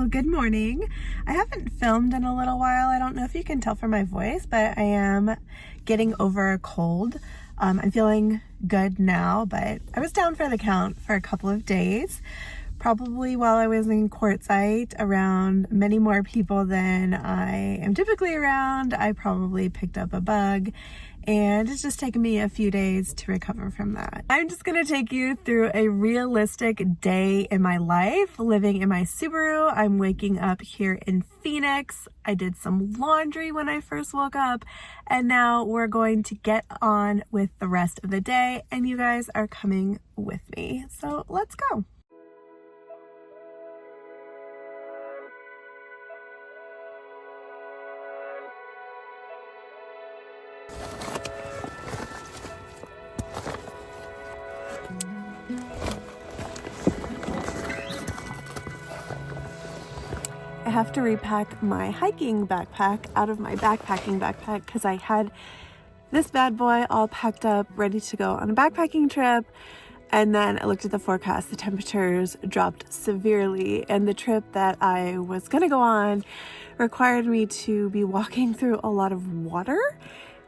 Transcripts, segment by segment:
Well, good morning. I haven't filmed in a little while. I don't know if you can tell from my voice, but I am getting over a cold. I'm feeling good now, but I was down for the count for a couple of days. Probably while I was in Quartzsite around many more people than I am typically around, I probably picked up a bug, and it's just taken me a few days to recover from that. I'm just gonna take you through a realistic day in my life, living in my Subaru. I'm waking up here in Phoenix. I did some laundry when I first woke up, and now we're going to get on with the rest of the day, and you guys are coming with me. So let's go. I have to repack my hiking backpack out of my backpacking backpack because I had this bad boy all packed up, ready to go on a backpacking trip. And then I looked at the forecast, the temperatures dropped severely, and the trip that I was gonna go on required me to be walking through a lot of water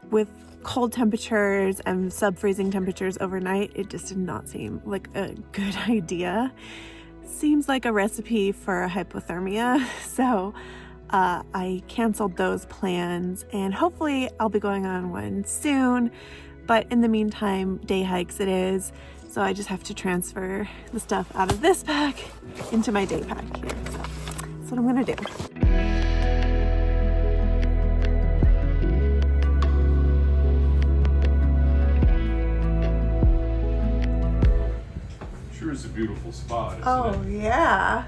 with cold temperatures and sub-freezing temperatures overnight. It just did not seem like a good idea. Seems like a recipe for hypothermia, so I canceled those plans, and hopefully I'll be going on one soon. But in the meantime, day hikes it is, so I just have to transfer the stuff out of this pack into my day pack here. So that's what I'm gonna do. Sure is a beautiful spot, isn't Oh, it? yeah.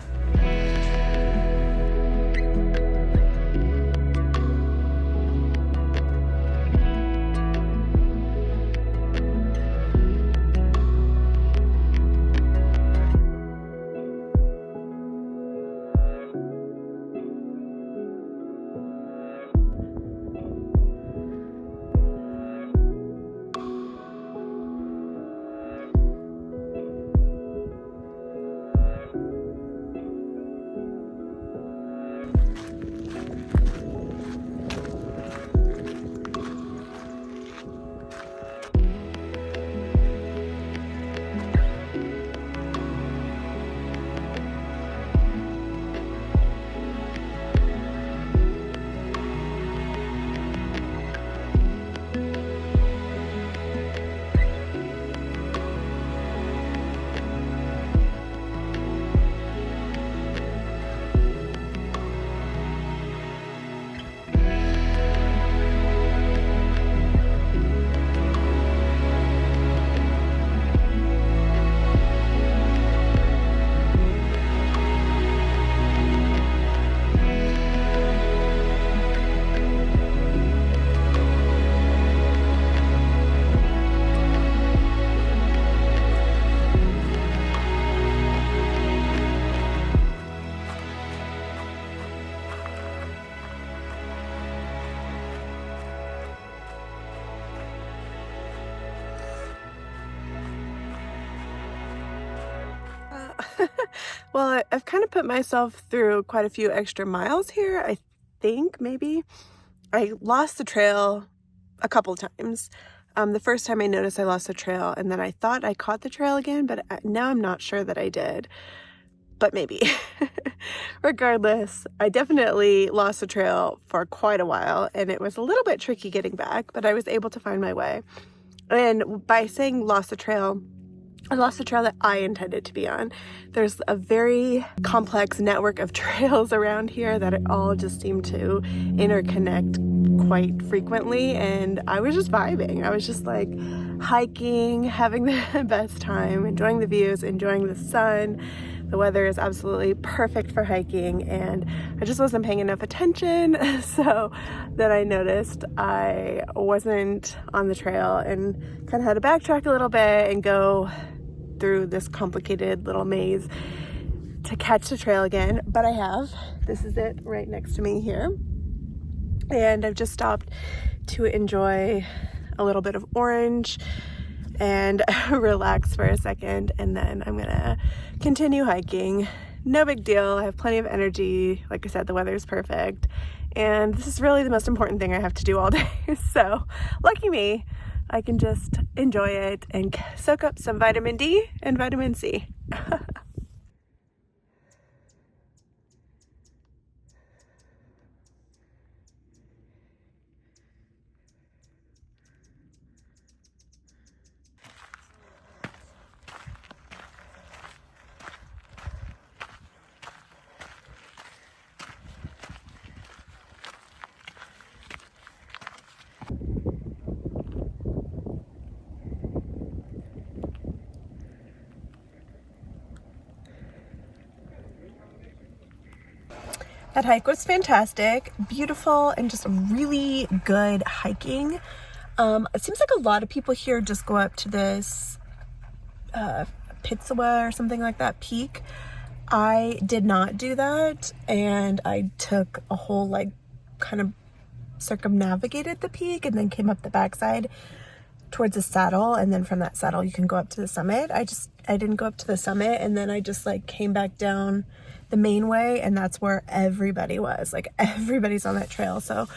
Well, I've kind of put myself through quite a few extra miles here. I think maybe I lost the trail a couple times. The first time I noticed I lost the trail, and then I thought I caught the trail again, but now I'm not sure that I did, but maybe. Regardless, I definitely lost the trail for quite a while, and it was a little bit tricky getting back, but I was able to find my way. And by saying lost the trail, I lost the trail that I intended to be on. There's a very complex network of trails around here that it all just seem to interconnect quite frequently, and I was just vibing. I was just like hiking, having the best time, enjoying the views, enjoying the sun. The weather is absolutely perfect for hiking, and I just wasn't paying enough attention, so that I noticed I wasn't on the trail and kind of had to backtrack a little bit and go through this complicated little maze to catch the trail again. But I have. This is it right next to me here, and I've just stopped to enjoy a little bit of orange and relax for a second, and then I'm gonna continue hiking. no big deal. I have plenty of energy. Like I said, the weather is perfect. And this is really the most important thing I have to do all day. So lucky me, I can just enjoy it and soak up some vitamin D and vitamin C. That hike was fantastic, beautiful, and just really good hiking. It seems like a lot of people here just go up to this Pizzawa or something like that peak. I did not do that, and I took a whole like kind of circumnavigated the peak and then came up the backside towards the saddle, and then from that saddle you can go up to the summit. I didn't go up to the summit, and then I just like came back down the main way, and that's where everybody was. Like everybody's on that trail. So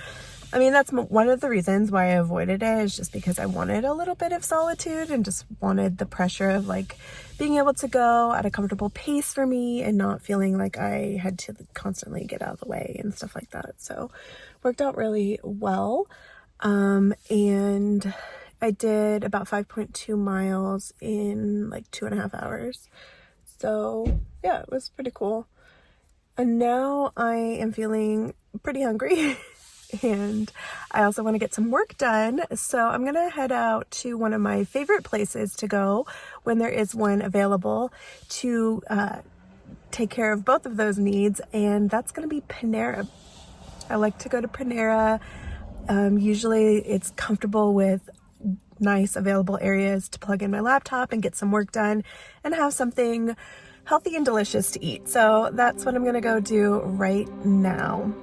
I mean, that's one of the reasons why I avoided it, is just because I wanted a little bit of solitude and just wanted the pressure of like being able to go at a comfortable pace for me and not feeling like I had to constantly get out of the way and stuff like that. So worked out really well. And I did about 5.2 miles in like 2.5 hours. So yeah, it was pretty cool. And now I am feeling pretty hungry and I also want to get some work done. So I'm going to head out to one of my favorite places to go when there is one available to take care of both of those needs. And that's going to be Panera. I like to go to Panera. Usually it's comfortable with nice available areas to plug in my laptop and get some work done and have something healthy and delicious to eat. So that's what I'm gonna go do right now.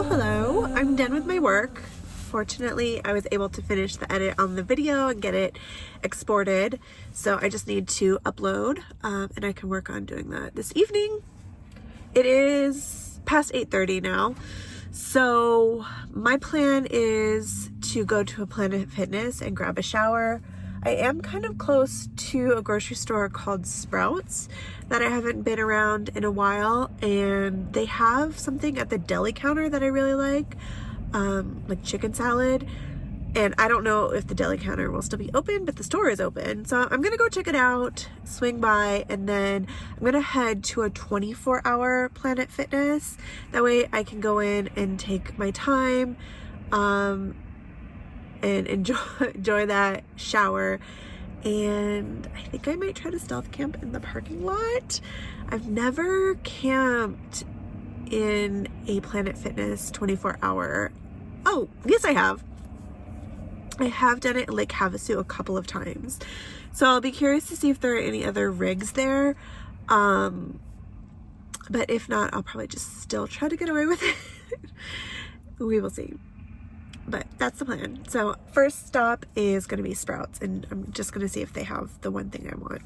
Hello, I'm done with my work. Fortunately, I was able to finish the edit on the video and get it exported. So I just need to upload and I can work on doing that this evening. It is past 8:30 now. So my plan is to go to a Planet Fitness and grab a shower. I am kind of close to a grocery store called Sprouts that I haven't been around in a while, and they have something at the deli counter that I really like chicken salad. And I don't know if the deli counter will still be open, but the store is open. So I'm gonna go check it out, swing by, and then I'm gonna head to a 24-hour Planet Fitness. That way I can go in and take my time and enjoy that shower. And I think I might try to stealth camp in the parking lot. I've never camped in a Planet Fitness 24-hour. Oh, yes, I have. I have done it in Lake Havasu a couple of times. So I'll be curious to see if there are any other rigs there. But if not, I'll probably just still try to get away with it. We will see. but that's the plan. So first stop is going to be Sprouts, and I'm just going to see if they have the one thing I want.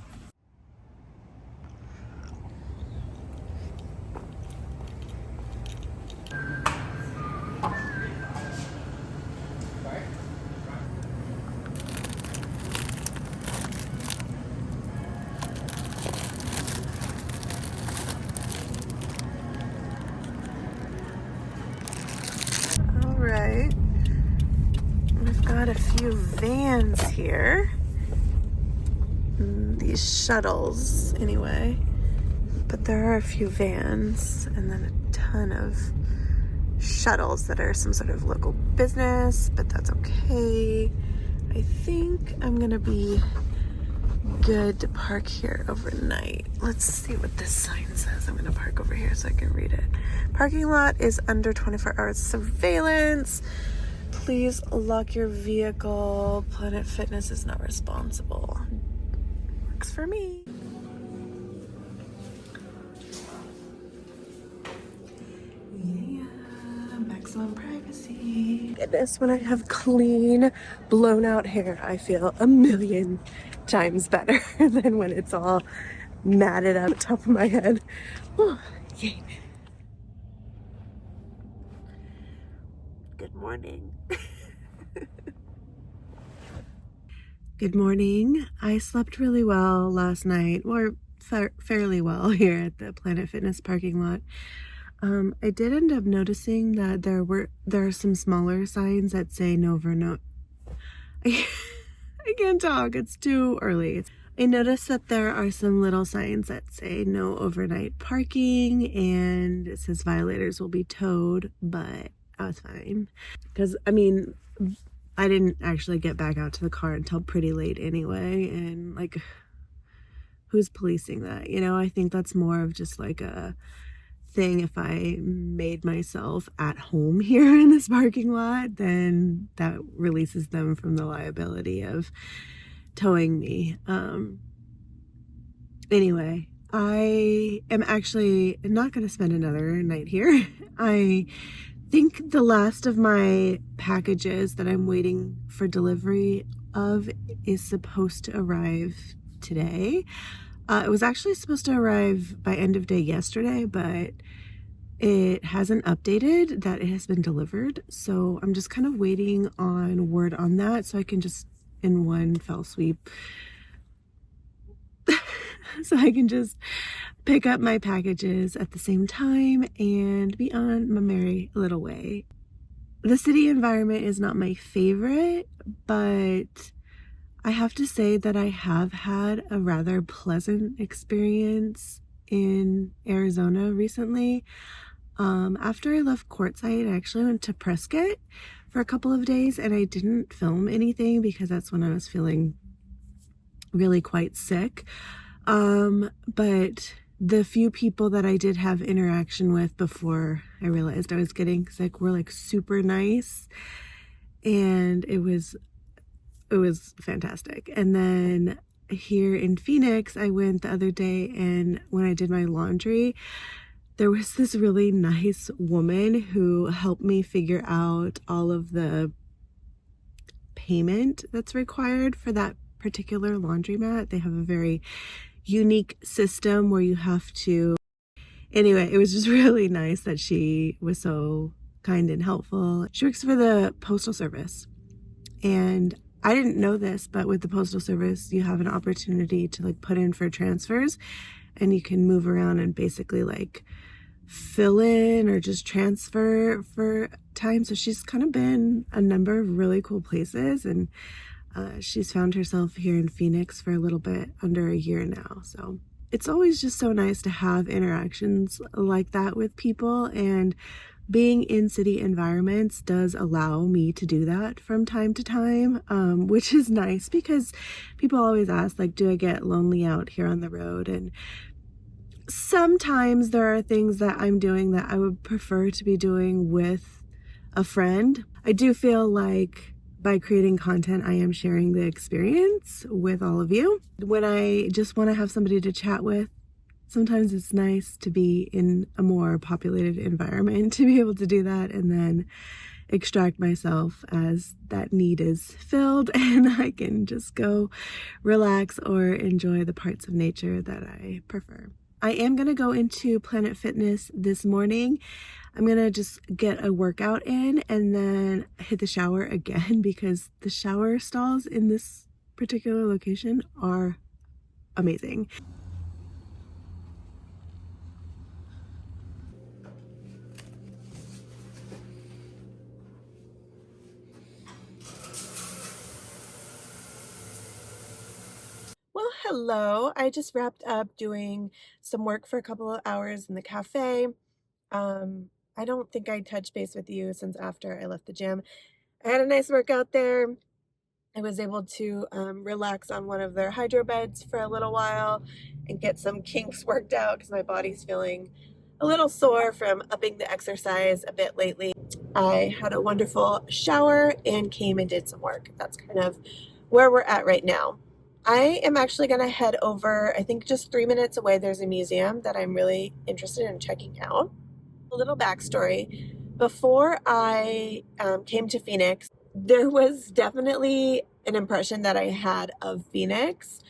All right. We've got a few vans here. These shuttles, anyway. But there are a few vans and then a ton of shuttles that are some sort of local business, but that's okay. I think I'm gonna be good to park here overnight. Let's see what this sign says. I'm gonna park over here so I can read it. Parking lot is under 24 hours surveillance. Please lock your vehicle. Planet Fitness is not responsible. Works for me. Yeah, maximum privacy. Goodness, when I have clean, blown out hair, I feel a million times better than when it's all matted up top of my head. Whew, yay. Good morning. Good morning. I slept really well last night, or fairly well here at the Planet Fitness parking lot. I did end up noticing that there are some smaller signs that say no overnight. I can't talk. It's too early. I noticed that there are some little signs that say no overnight parking, and it says violators will be towed, but I was fine. Because, I mean, I didn't actually get back out to the car until pretty late anyway, and like, who's policing that? You know, I think that's more of just like a thing. If I made myself at home here in this parking lot, then that releases them from the liability of towing me. Anyway, I am actually not going to spend another night here. I think the last of my packages that I'm waiting for delivery of is supposed to arrive today. It was actually supposed to arrive by end of day yesterday, but it hasn't updated that it has been delivered. So I'm just kind of waiting on word on that so I can just in one fell sweep so I can just pick up my packages at the same time and be on my merry little way. The city environment is not my favorite, but I have to say that I have had a rather pleasant experience in Arizona recently. After I left Quartzsite, I actually went to Prescott for a couple of days, and I didn't film anything because that's when I was feeling really quite sick. But the few people that I did have interaction with before I realized I was getting sick were like super nice, and it was fantastic. And then here in Phoenix, I went the other day, and when I did my laundry, there was this really nice woman who helped me figure out all of the payment that's required for that particular laundromat. They have a very unique system where you have to... Anyway, it was just really nice that she was so kind and helpful. She works for the Postal Service, and I didn't know this, but with the Postal Service, you have an opportunity to like put in for transfers, and you can move around and basically like fill in or just transfer for time. So she's kind of been a number of really cool places, and she's found herself here in Phoenix for a little bit under a year now. So it's always just so nice to have interactions like that with people, and being in city environments does allow me to do that from time to time, which is nice because people always ask, like, do I get lonely out here on the road? And sometimes there are things that I'm doing that I would prefer to be doing with a friend. I do feel like by creating content, I am sharing the experience with all of you. When I just want to have somebody to chat with, sometimes it's nice to be in a more populated environment to be able to do that. And then extract myself as that need is filled, and I can just go relax or enjoy the parts of nature that I prefer. I am going to go into Planet Fitness this morning. I'm going to just get a workout in and then hit the shower again, because the shower stalls in this particular location are amazing. Well, hello. I just wrapped up doing some work for a couple of hours in the cafe. I don't think I touched base with you since after I left the gym. I had a nice workout there. I was able to relax on one of their hydro beds for a little while and get some kinks worked out because my body's feeling a little sore from upping the exercise a bit lately. I had a wonderful shower and came and did some work. That's kind of where we're at right now. I am actually going to head over, I think just 3 minutes away, there's a museum that I'm really interested in checking out. A little backstory. Before I came to Phoenix, there was definitely an impression that I had of Phoenix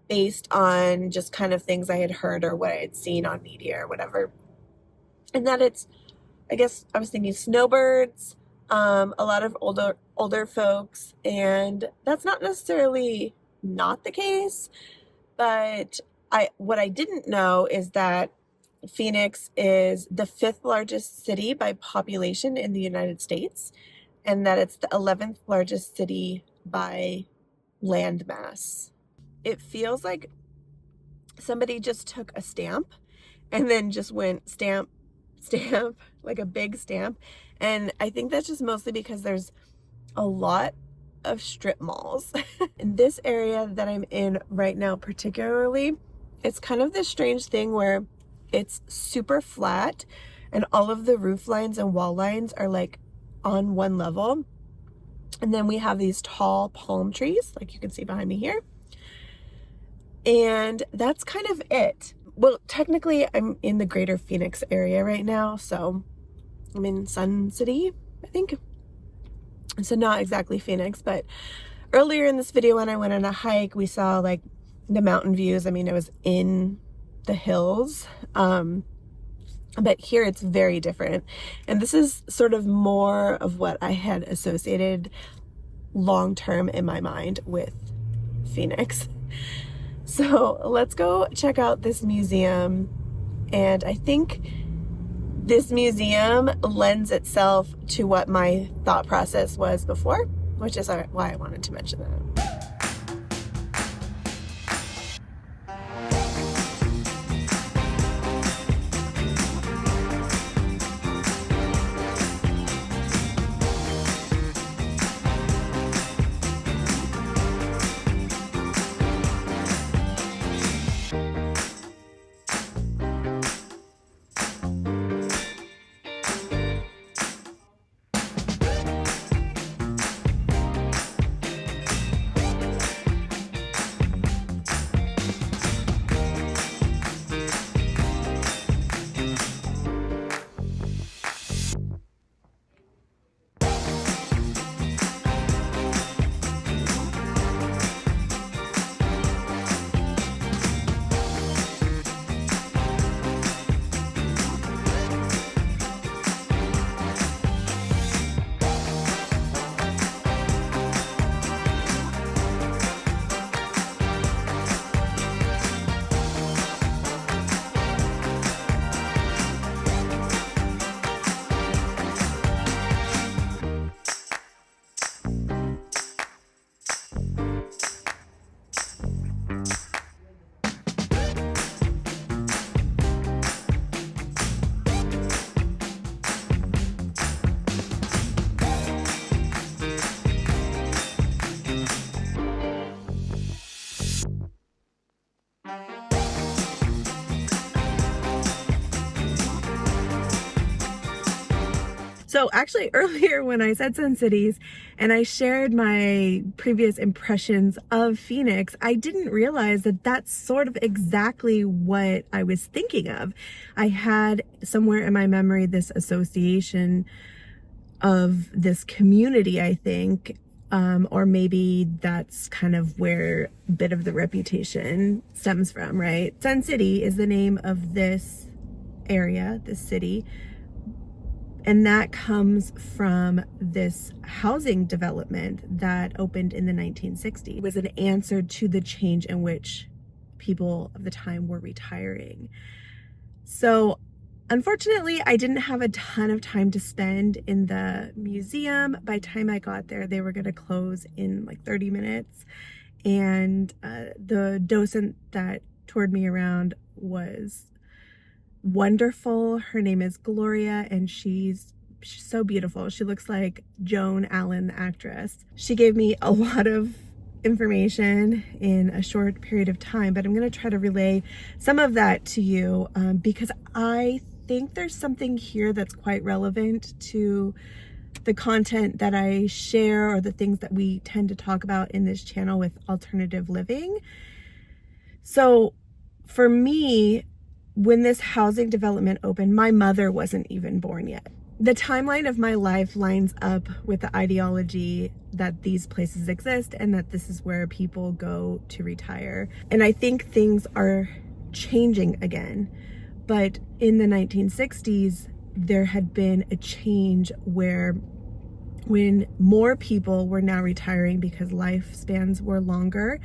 based on just kind of things I had heard or what I had seen on media or whatever. And that it's, I guess I was thinking snowbirds, a lot of older folks, and that's not necessarily not the case, but what I didn't know is that Phoenix is the 5th largest city by population in the United States, and that it's the 11th largest city by land mass. It feels like somebody just took a stamp and then just went stamp, stamp, like a big stamp. And I think that's just mostly because there's a lot of strip malls. In this area that I'm in right now particularly, it's kind of this strange thing where it's super flat and all of the roof lines and wall lines are like on one level. And then we have these tall palm trees, like you can see behind me here. And that's kind of it. Well, technically I'm in the greater Phoenix area right now, so I'm in Sun City, I think. So not exactly Phoenix, but earlier in this video when I went on a hike, we saw like the mountain views. I mean, it was in the hills, but here it's very different. And this is sort of more of what I had associated long-term in my mind with Phoenix. So let's go check out this museum. And I think this museum lends itself to what my thought process was before, which is why I wanted to mention that. So actually earlier when I said Sun Cities and I shared my previous impressions of Phoenix, I didn't realize that that's sort of exactly what I was thinking of. I had somewhere in my memory this association of this community, I think. Or maybe that's kind of where a bit of the reputation stems from, right? Sun City is the name of this area, this city. And that comes from this housing development that opened in the 1960s. It was an answer to the change in which people of the time were retiring. So unfortunately, I didn't have a ton of time to spend in the museum. By the time I got there, they were going to close in like 30 minutes. And the docent that toured me around was wonderful. Her name is Gloria, and she's so beautiful. She looks like Joan Allen, the actress. She gave me a lot of information in a short period of time, but I'm going to try to relay some of that to you because I think there's something here that's quite relevant to the content that I share or the things that we tend to talk about in this channel with alternative living. So for me, when this housing development opened, my mother wasn't even born yet. The timeline of my life lines up with the ideology that these places exist and that this is where people go to retire. And I think things are changing again. But in the 1960s, there had been a change where when more people were now retiring because lifespans were longer,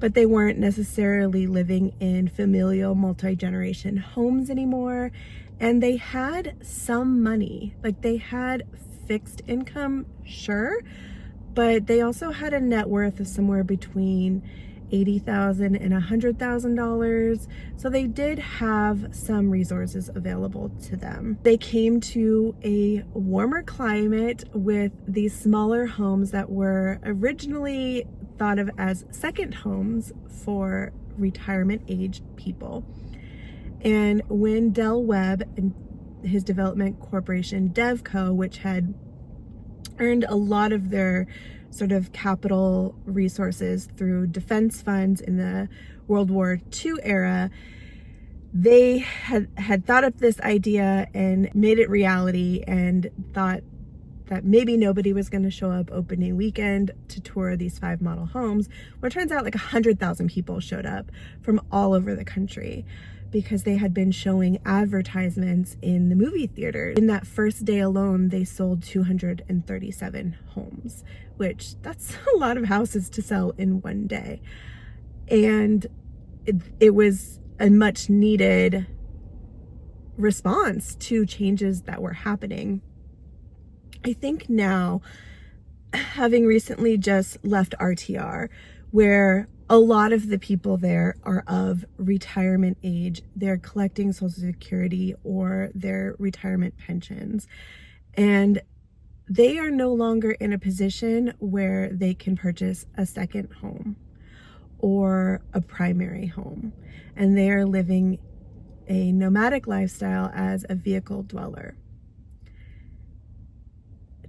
but they weren't necessarily living in familial multi-generation homes anymore. And they had some money, like they had fixed income, sure, but they also had a net worth of somewhere between $80,000 and $100,000. So they did have some resources available to them. They came to a warmer climate with these smaller homes that were originally thought of as second homes for retirement age people. And when Del Webb and his development corporation, DevCo, which had earned a lot of their sort of capital resources through defense funds in the World War II era, they had thought up this idea and made it reality and thought that maybe nobody was going to show up opening weekend to tour these 5 model homes. Well, it turns out like 100,000 people showed up from all over the country because they had been showing advertisements in the movie theater. In that first day alone, they sold 237 homes, which that's a lot of houses to sell in one day. And it was a much needed response to changes that were happening. I think now, having recently just left RTR, where a lot of the people there are of retirement age, they're collecting Social Security or their retirement pensions, and they are no longer in a position where they can purchase a second home or a primary home, and they are living a nomadic lifestyle as a vehicle dweller.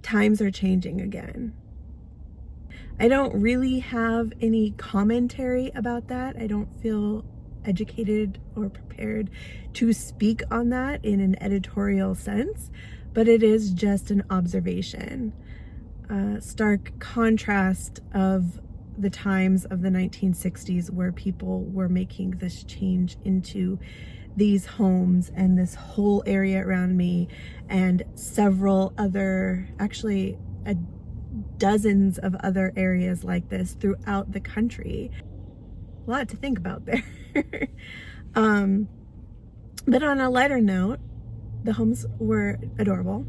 Times are changing again. I don't really have any commentary about that. I don't feel educated or prepared to speak on that in an editorial sense, but it is just an observation. Stark contrast of the times of the 1960s where people were making this change into these homes and this whole area around me and several other, actually dozens of other areas like this throughout the country. A lot to think about there. But on a lighter note, the homes were adorable.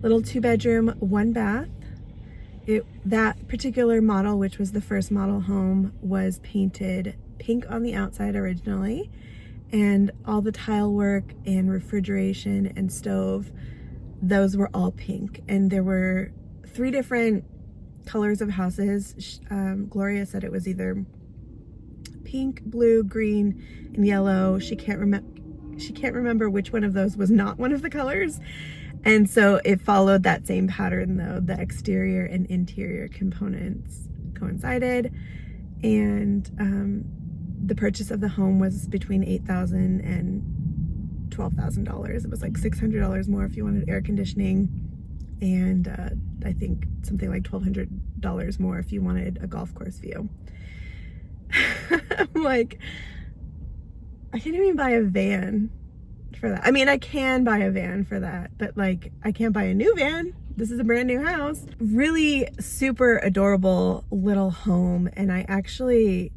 Little 2-bedroom, 1 bath. That particular model, which was the first model home, was painted pink on the outside originally, and all the tile work and refrigeration and stove, those were all pink. And there were 3 different colors of houses. Gloria said it was either pink, blue, green, and yellow. She can't remember which one of those was not one of the colors. And so it followed that same pattern though. The exterior and interior components coincided. And the purchase of the home was between $8,000 and $12,000. It was like $600 more if you wanted air conditioning, and I think something like $1,200 more if you wanted a golf course view. I'm like, I can't even buy a van for that. I mean, I can buy a van for that, but like, I can't buy a new van. This is a brand new house. Really super adorable little home. And I actually,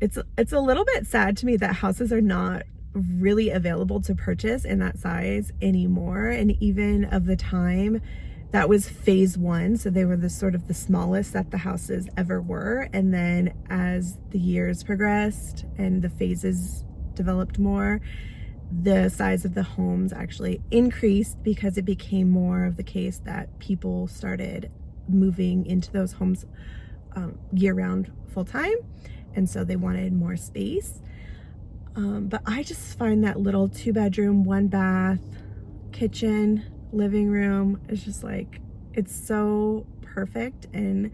it's a little bit sad to me that houses are not really available to purchase in that size anymore. And even of the time, that was phase one. So they were the sort of the smallest that the houses ever were. And then as the years progressed and the phases developed more, the size of the homes actually increased because it became more of the case that people started moving into those homes year-round full-time, and so they wanted more space. But I just find that little 2-bedroom, 1-bath, kitchen, living room is just like, it's so perfect and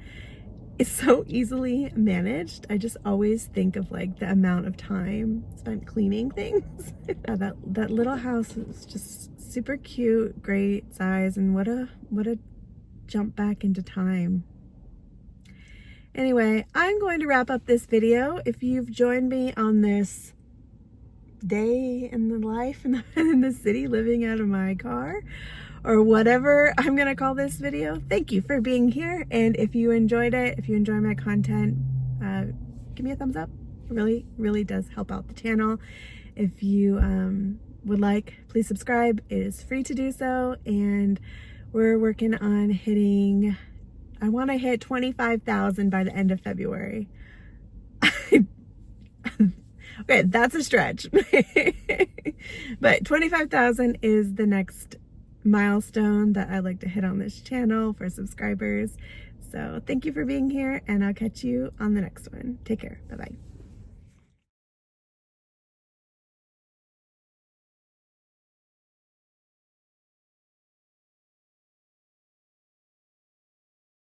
it's so easily managed. I just always think of like the amount of time spent cleaning things. that little house is just super cute, great size, and what a jump back into time. Anyway, I'm going to wrap up this video. If you've joined me on this day in the life in the city, living out of my car, or whatever I'm gonna call this video, thank you for being here. And if you enjoyed it, if you enjoy my content, give me a thumbs up. It really does help out the channel. If you would like, please subscribe. It is free to do so, and we're working on hitting, I want to hit 25,000 by the end of February. Okay, that's a stretch. But 25,000 is the next milestone that I'd like to hit on this channel for subscribers. So thank you for being here, and I'll catch you on the next one. Take care. Bye-bye.